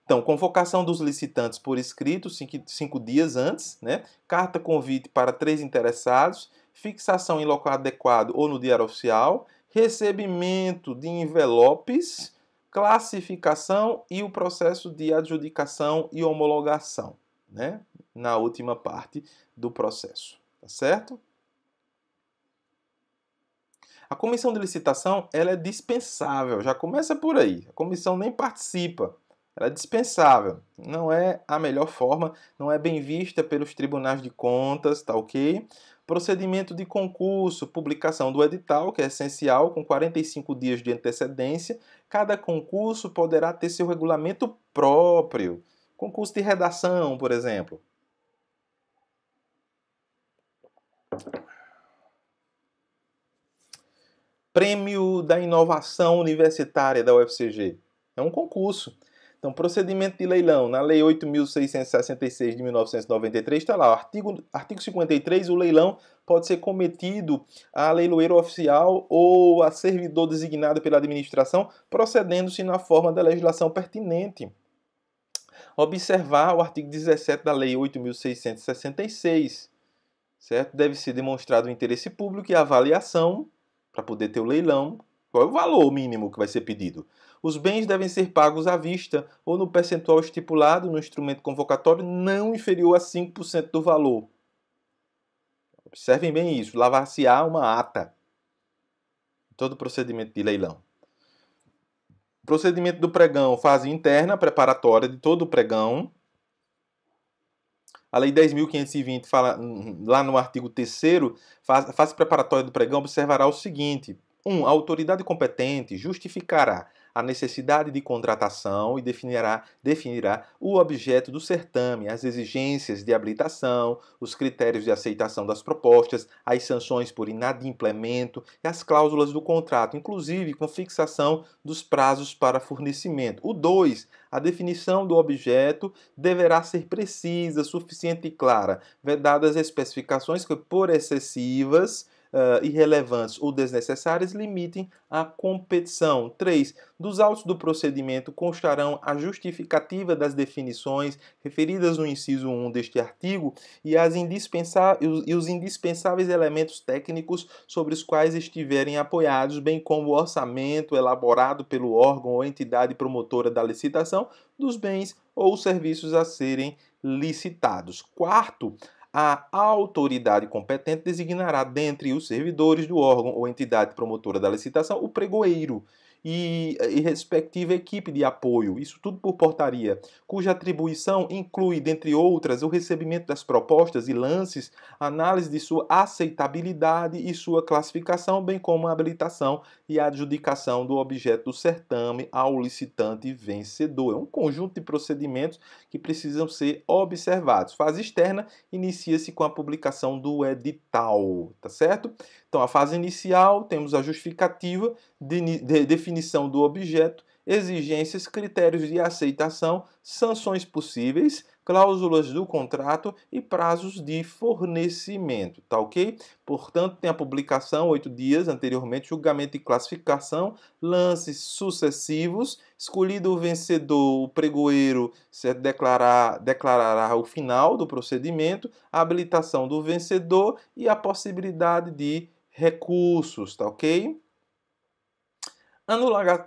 Speaker 1: Então, convocação dos licitantes por escrito 5 dias antes, né? Carta convite para 3 interessados, fixação em local adequado ou no diário oficial, recebimento de envelopes, classificação e o processo de adjudicação e homologação, né? Na última parte do processo. Tá certo? A comissão de licitação ela é dispensável, já começa por aí. A comissão nem participa, ela é dispensável. Não é a melhor forma, não é bem vista pelos tribunais de contas, tá ok? Procedimento de concurso, publicação do edital, que é essencial, com 45 dias de antecedência. Cada concurso poderá ter seu regulamento próprio. Concurso de redação, por exemplo. Prêmio da Inovação Universitária da UFCG. É um concurso. Então, procedimento de leilão. Na Lei 8.666 de 1993, está lá, artigo 53, o leilão pode ser cometido a leiloeiro oficial ou a servidor designado pela administração, procedendo-se na forma da legislação pertinente. Observar o artigo 17 da Lei 8.666. Certo? Deve ser demonstrado o interesse público e a avaliação para poder ter o leilão. Qual é o valor mínimo que vai ser pedido? Os bens devem ser pagos à vista ou no percentual estipulado no instrumento convocatório não inferior a 5% do valor. Observem bem isso. Lavar-se-á uma ata. Todo procedimento de leilão. Procedimento do pregão, fase interna, preparatória de todo o pregão. A Lei 10.520 fala, lá no artigo 3º, fase preparatória do pregão observará o seguinte. 1. A autoridade competente justificará a necessidade de contratação e definirá o objeto do certame, as exigências de habilitação, os critérios de aceitação das propostas, as sanções por inadimplemento e as cláusulas do contrato, inclusive com fixação dos prazos para fornecimento. O 2. A definição do objeto deverá ser precisa, suficiente e clara, vedadas especificações que, por excessivas, irrelevantes ou desnecessárias limitem a competição. 3. Dos autos do procedimento constarão a justificativa das definições referidas no inciso 1 deste artigo e os indispensáveis elementos técnicos sobre os quais estiverem apoiados, bem como o orçamento elaborado pelo órgão ou entidade promotora da licitação dos bens ou serviços a serem licitados. 4. A autoridade competente designará dentre os servidores do órgão ou entidade promotora da licitação o pregoeiro e respectiva equipe de apoio, isso tudo por portaria, cuja atribuição inclui, dentre outras, o recebimento das propostas e lances, análise de sua aceitabilidade e sua classificação, bem como a habilitação e a adjudicação do objeto do certame ao licitante vencedor. É um conjunto de procedimentos que precisam ser observados. Fase externa inicia-se com a publicação do edital, tá certo? Então, a fase inicial, temos a justificativa, definição do objeto, exigências, critérios de aceitação, sanções possíveis, cláusulas do contrato e prazos de fornecimento, tá ok? Portanto, tem a publicação, 8 dias anteriormente, julgamento e classificação, lances sucessivos, escolhido o vencedor, o pregoeiro declarará o final do procedimento, a habilitação do vencedor e a possibilidade de recursos, tá ok?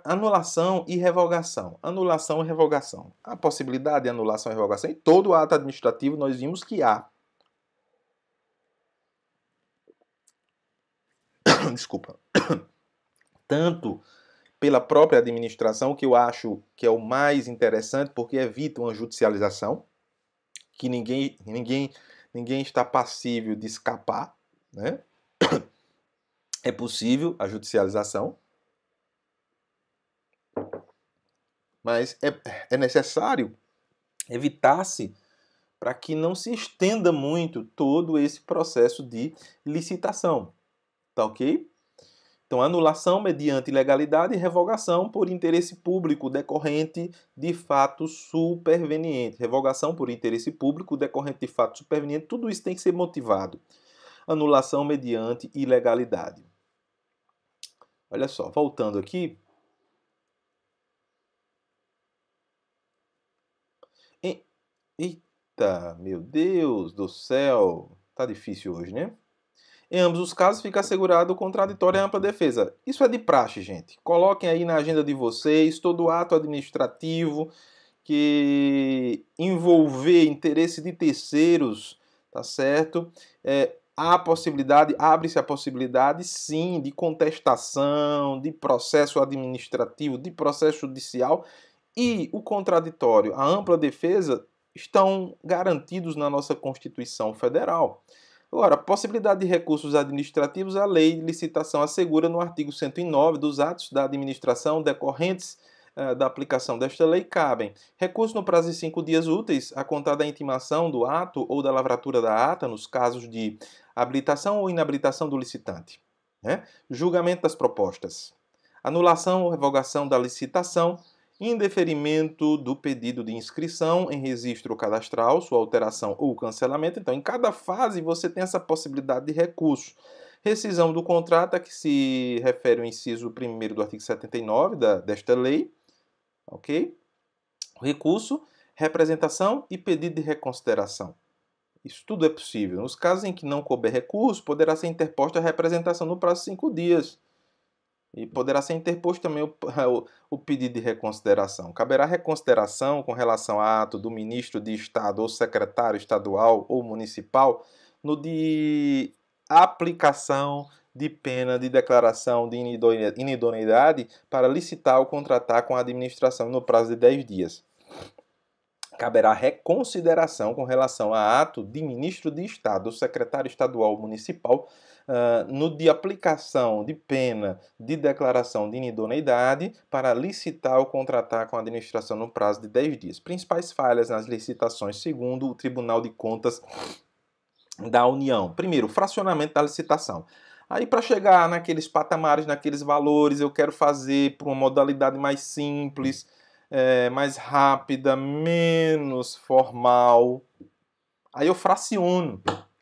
Speaker 1: Anulação e revogação. Anulação e revogação. A possibilidade de anulação e revogação em todo ato administrativo nós vimos que há. Desculpa. Tanto pela própria administração, que eu acho que é o mais interessante, porque evita uma judicialização, que ninguém está passível de escapar, né? É possível a judicialização, mas é necessário evitar-se para que não se estenda muito todo esse processo de licitação, tá ok? Então, anulação mediante ilegalidade e revogação por interesse público decorrente de fato superveniente. Revogação por interesse público decorrente de fato superveniente, tudo isso tem que ser motivado. Anulação mediante ilegalidade. Olha só, voltando aqui. Eita, meu Deus do céu. Tá difícil hoje, né? Em ambos os casos, fica assegurado o contraditório e ampla defesa. Isso é de praxe, gente. Coloquem aí na agenda de vocês todo ato administrativo que envolver interesse de terceiros, tá certo? Há possibilidade, abre-se a possibilidade, sim, de contestação, de processo administrativo, de processo judicial, e o contraditório, a ampla defesa, estão garantidos na nossa Constituição Federal. Agora, a possibilidade de recursos administrativos, a lei de licitação assegura no artigo 109 dos atos da administração decorrentes da aplicação desta lei cabem recurso no prazo de 5 dias úteis, a contar da intimação do ato ou da lavratura da ata, nos casos de habilitação ou inabilitação do licitante. Né? Julgamento das propostas. Anulação ou revogação da licitação, indeferimento do pedido de inscrição em registro cadastral, sua alteração ou cancelamento. Então, em cada fase você tem essa possibilidade de recurso. Rescisão do contrato, a que se refere o inciso 1º do artigo 79 desta lei. Ok? Recurso, representação e pedido de reconsideração. Isso tudo é possível. Nos casos em que não couber recurso, poderá ser interposta a representação no prazo de 5 dias. E poderá ser interposto também o pedido de reconsideração. Caberá reconsideração com relação a ato do ministro de Estado ou secretário estadual ou municipal no de aplicação de pena de declaração de inidoneidade para licitar ou contratar com a administração no prazo de 10 dias. Caberá reconsideração com relação a ato de ministro de Estado ou secretário estadual ou municipal no de aplicação de pena de declaração de inidoneidade para licitar ou contratar com a administração no prazo de 10 dias. Principais falhas nas licitações, segundo o Tribunal de Contas da União. Primeiro, fracionamento da licitação. Aí, para chegar naqueles patamares, naqueles valores, eu quero fazer por uma modalidade mais simples, mais rápida, menos formal. Aí eu fraciono.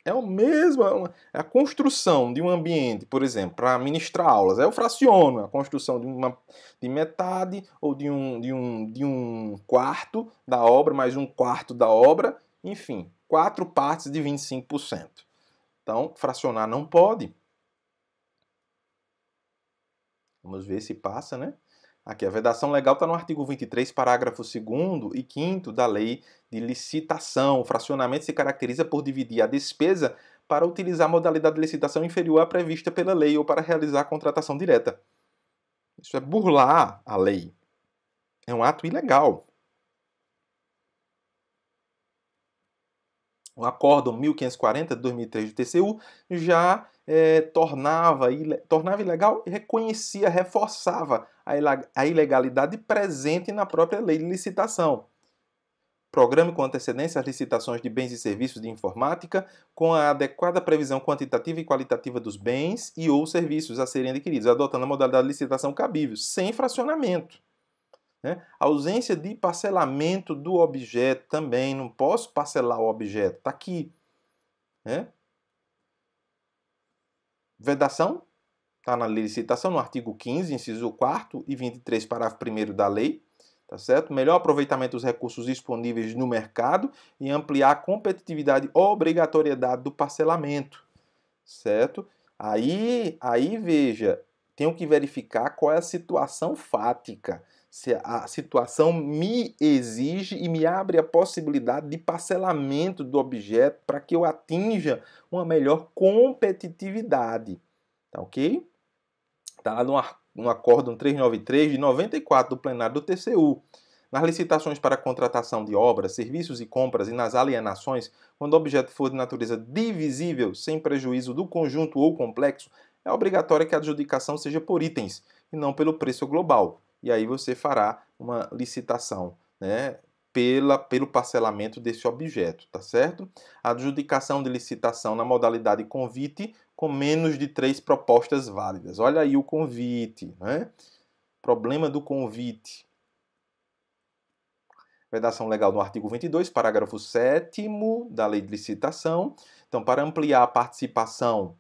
Speaker 1: É o mesmo, é a construção de um ambiente, por exemplo, para ministrar aulas. Eu fraciono a construção de metade ou de um quarto da obra, mais um quarto da obra, enfim, 4 partes de 25%. Então, fracionar não pode. Vamos ver se passa, né? Aqui, a vedação legal está no artigo 23, parágrafo 2º e 5º da Lei de Licitação. O fracionamento se caracteriza por dividir a despesa para utilizar a modalidade de licitação inferior à prevista pela lei ou para realizar a contratação direta. Isso é burlar a lei. É um ato ilegal. O Acórdão 1540 de 2003 do TCU já tornava ilegal e reconhecia, reforçava a ilegalidade presente na própria lei de licitação. Programe com antecedência as licitações de bens e serviços de informática com a adequada previsão quantitativa e qualitativa dos bens e ou serviços a serem adquiridos, adotando a modalidade de licitação cabível, sem fracionamento. Né? A ausência de parcelamento do objeto também, não posso parcelar o objeto, está aqui. Né? Vedação, está na licitação, no artigo 15, inciso 4º e 23, parágrafo 1º da lei. Tá certo? Melhor aproveitamento dos recursos disponíveis no mercado e ampliar a competitividade e obrigatoriedade do parcelamento. Certo? Aí veja, tenho que verificar qual é a situação fática. Se a situação me exige e me abre a possibilidade de parcelamento do objeto para que eu atinja uma melhor competitividade. Tá ok? Está no Acórdão 393 de 94 do plenário do TCU. Nas licitações para contratação de obras, serviços e compras e nas alienações, quando o objeto for de natureza divisível, sem prejuízo do conjunto ou complexo, é obrigatório que a adjudicação seja por itens e não pelo preço global. E aí você fará uma licitação, né, pelo parcelamento desse objeto, tá certo? A adjudicação de licitação na modalidade convite com menos de 3 propostas válidas. Olha aí o convite, né? Problema do convite. Vedação legal no artigo 22, parágrafo 7º da Lei de Licitação. Então, para ampliar a participação,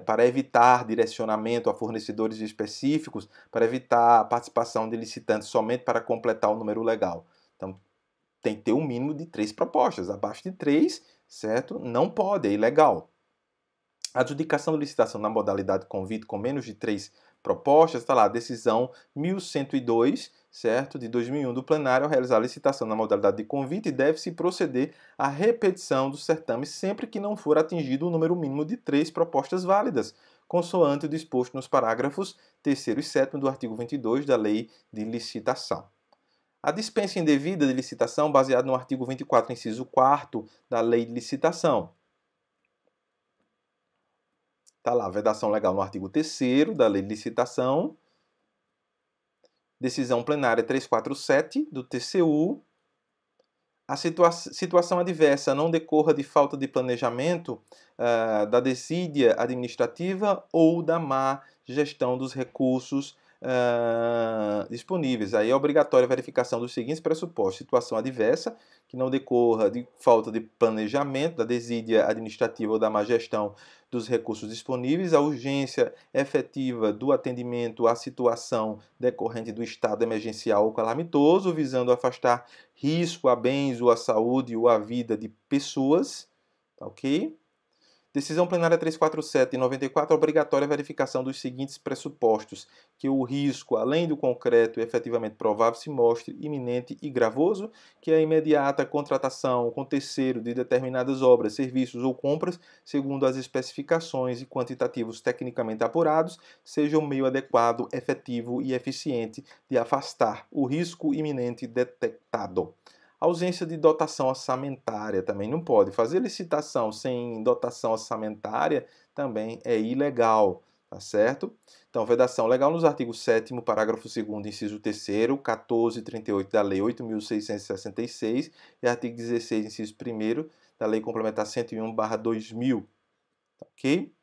Speaker 1: para evitar direcionamento a fornecedores específicos, para evitar a participação de licitantes somente para completar o número legal. Então, tem que ter um mínimo de 3 propostas. Abaixo de 3, certo? Não pode, é ilegal. A adjudicação de licitação na modalidade convite com menos de 3 propostas, está lá, decisão 1102, certo, de 2001 do plenário, ao realizar a licitação na modalidade de convite, deve-se proceder à repetição do certame sempre que não for atingido o número mínimo de 3 propostas válidas, consoante o disposto nos parágrafos 3º e 7º do artigo 22 da Lei de Licitação. A dispensa indevida de licitação, baseada no artigo 24, inciso 4º da Lei de Licitação. Está lá, vedação legal no artigo 3º da Lei de Licitação. Decisão plenária 347 do TCU. A situação adversa não decorra de falta de planejamento da desídia administrativa ou da má gestão dos recursos disponíveis. Aí é obrigatória a verificação dos seguintes pressupostos: situação adversa, que não decorra de falta de planejamento, da desídia administrativa ou da má gestão dos recursos disponíveis, a urgência efetiva do atendimento à situação decorrente do estado emergencial ou calamitoso, visando afastar risco a bens ou à saúde ou à vida de pessoas, ok? Decisão plenária 347 de 94, obrigatória a verificação dos seguintes pressupostos: que o risco, além do concreto e efetivamente provável, se mostre iminente e gravoso, que a imediata contratação com terceiro de determinadas obras, serviços ou compras, segundo as especificações e quantitativos tecnicamente apurados, seja o meio adequado, efetivo e eficiente de afastar o risco iminente detectado. Ausência de dotação orçamentária também não pode. Fazer licitação sem dotação orçamentária também é ilegal, tá certo? Então, vedação legal nos artigos 7º, parágrafo 2º, inciso 3º, 14 e 38 da Lei 8.666 e artigo 16, inciso 1º da Lei Complementar 101/2000, ok?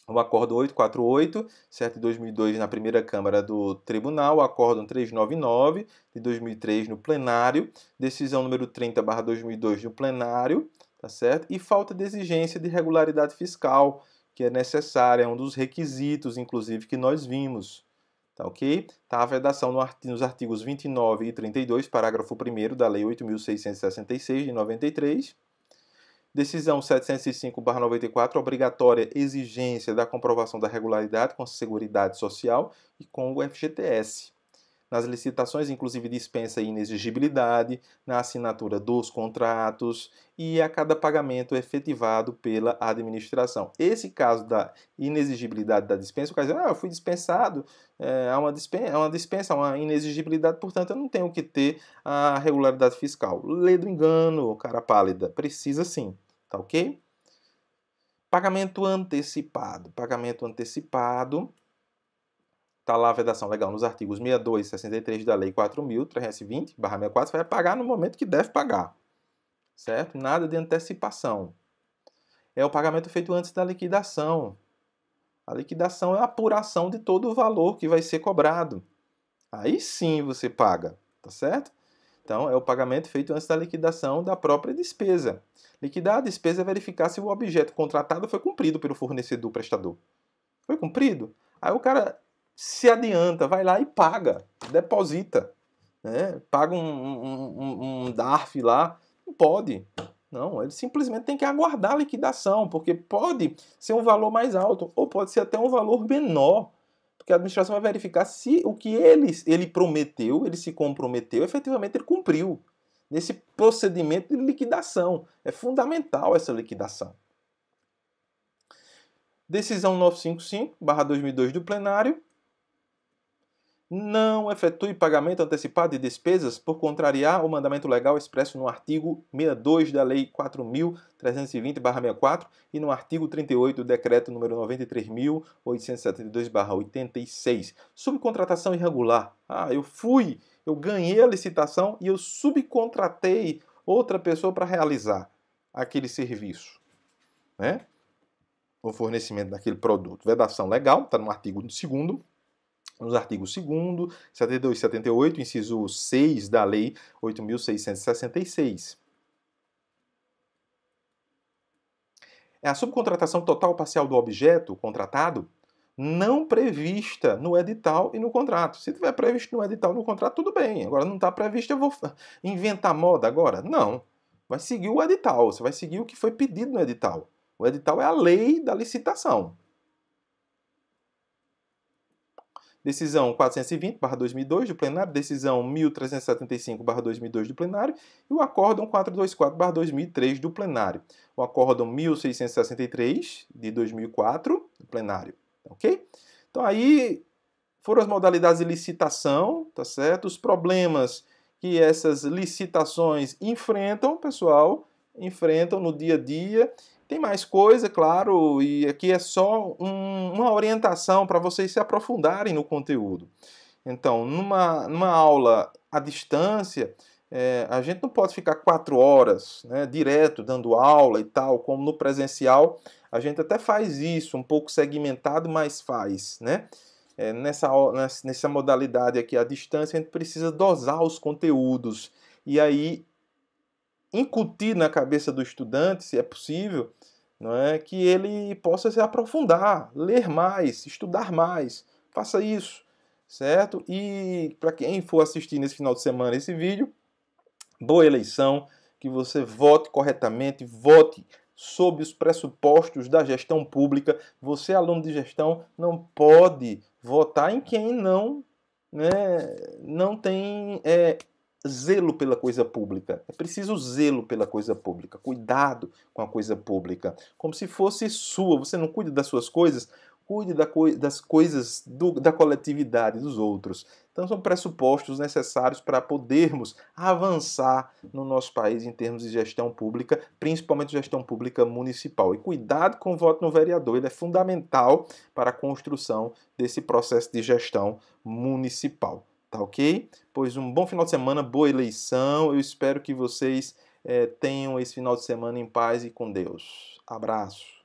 Speaker 1: O Acórdão 848, certo, de 2002 na primeira Câmara do Tribunal, o Acórdão 399 de 2003 no plenário, decisão número 30/2002 no plenário, tá certo? E falta de exigência de regularidade fiscal, que é necessária, é um dos requisitos, inclusive, que nós vimos. Tá ok? Tá a vedação nos artigos 29 e 32, parágrafo 1º da Lei 8.666, de 93. Decisão 705/94, obrigatória exigência da comprovação da regularidade com a Seguridade Social e com o FGTS. Nas licitações, inclusive, dispensa a inexigibilidade na assinatura dos contratos e a cada pagamento efetivado pela administração. Esse caso da inexigibilidade da dispensa, o cara diz, eu fui dispensado, há uma dispensa, uma inexigibilidade, portanto, eu não tenho que ter a regularidade fiscal. Lê do engano, cara pálida, precisa sim, tá ok? Pagamento antecipado. Pagamento antecipado. Está lá a vedação legal nos artigos 62 e 63 da Lei 4.320/64, vai pagar no momento que deve pagar, certo? Nada de antecipação. É o pagamento feito antes da liquidação. A liquidação é a apuração de todo o valor que vai ser cobrado. Aí sim você paga, tá certo? Então, é o pagamento feito antes da liquidação da própria despesa. Liquidar a despesa é verificar se o objeto contratado foi cumprido pelo fornecedor prestador. Foi cumprido? Aí o cara se adianta, vai lá e paga, deposita, né? Paga um DARF lá, não pode. Não, ele simplesmente tem que aguardar a liquidação, porque pode ser um valor mais alto, ou pode ser até um valor menor, porque a administração vai verificar se o que ele prometeu, ele se comprometeu, efetivamente ele cumpriu. Nesse procedimento de liquidação, é fundamental essa liquidação. Decisão 955/2002 do plenário. Não efetue pagamento antecipado de despesas por contrariar o mandamento legal expresso no artigo 62 da Lei 4.320/64 e no artigo 38 do Decreto número 93.872/86. Subcontratação irregular. Eu ganhei a licitação e eu subcontratei outra pessoa para realizar aquele serviço, né? O fornecimento daquele produto. Vedação legal, está no artigo 2º. Nos artigos 2º, 72 e 78, inciso 6 da Lei 8.666. É a subcontratação total ou parcial do objeto contratado não prevista no edital e no contrato. Se tiver previsto no edital e no contrato, tudo bem. Agora não está previsto, eu vou inventar moda agora? Não. Vai seguir o edital, você vai seguir o que foi pedido no edital. O edital é a lei da licitação. Decisão 420/2002 do plenário, decisão 1375/2002 do plenário e o acórdão 424/2003 do plenário. O acórdão 1663 de 2004 do plenário, ok? Então aí foram as modalidades de licitação, tá certo? Os problemas que essas licitações enfrentam, pessoal, enfrentam no dia a dia. Tem mais coisa, claro, e aqui é só uma orientação para vocês se aprofundarem no conteúdo. Então, numa aula à distância, a gente não pode ficar 4 horas, né, direto dando aula e tal, como no presencial. A gente até faz isso, um pouco segmentado, mas faz, né? Nessa modalidade aqui à distância, a gente precisa dosar os conteúdos e aí incutir na cabeça do estudante, se é possível, não é, que ele possa se aprofundar, ler mais, estudar mais. Faça isso, certo? E para quem for assistir nesse final de semana esse vídeo, boa eleição, que você vote corretamente, vote sob os pressupostos da gestão pública. Você, aluno de gestão, não pode votar em quem não tem zelo pela coisa pública. É preciso zelo pela coisa pública, cuidado com a coisa pública, como se fosse sua. Você não cuida das suas coisas, cuide das coisas da coletividade, dos outros. Então são pressupostos necessários para podermos avançar no nosso país em termos de gestão pública, principalmente gestão pública municipal. E cuidado com o voto no vereador, ele é fundamental para a construção desse processo de gestão municipal. Tá ok? Pois um bom final de semana, boa eleição. Eu espero que vocês tenham esse final de semana em paz e com Deus. Abraço.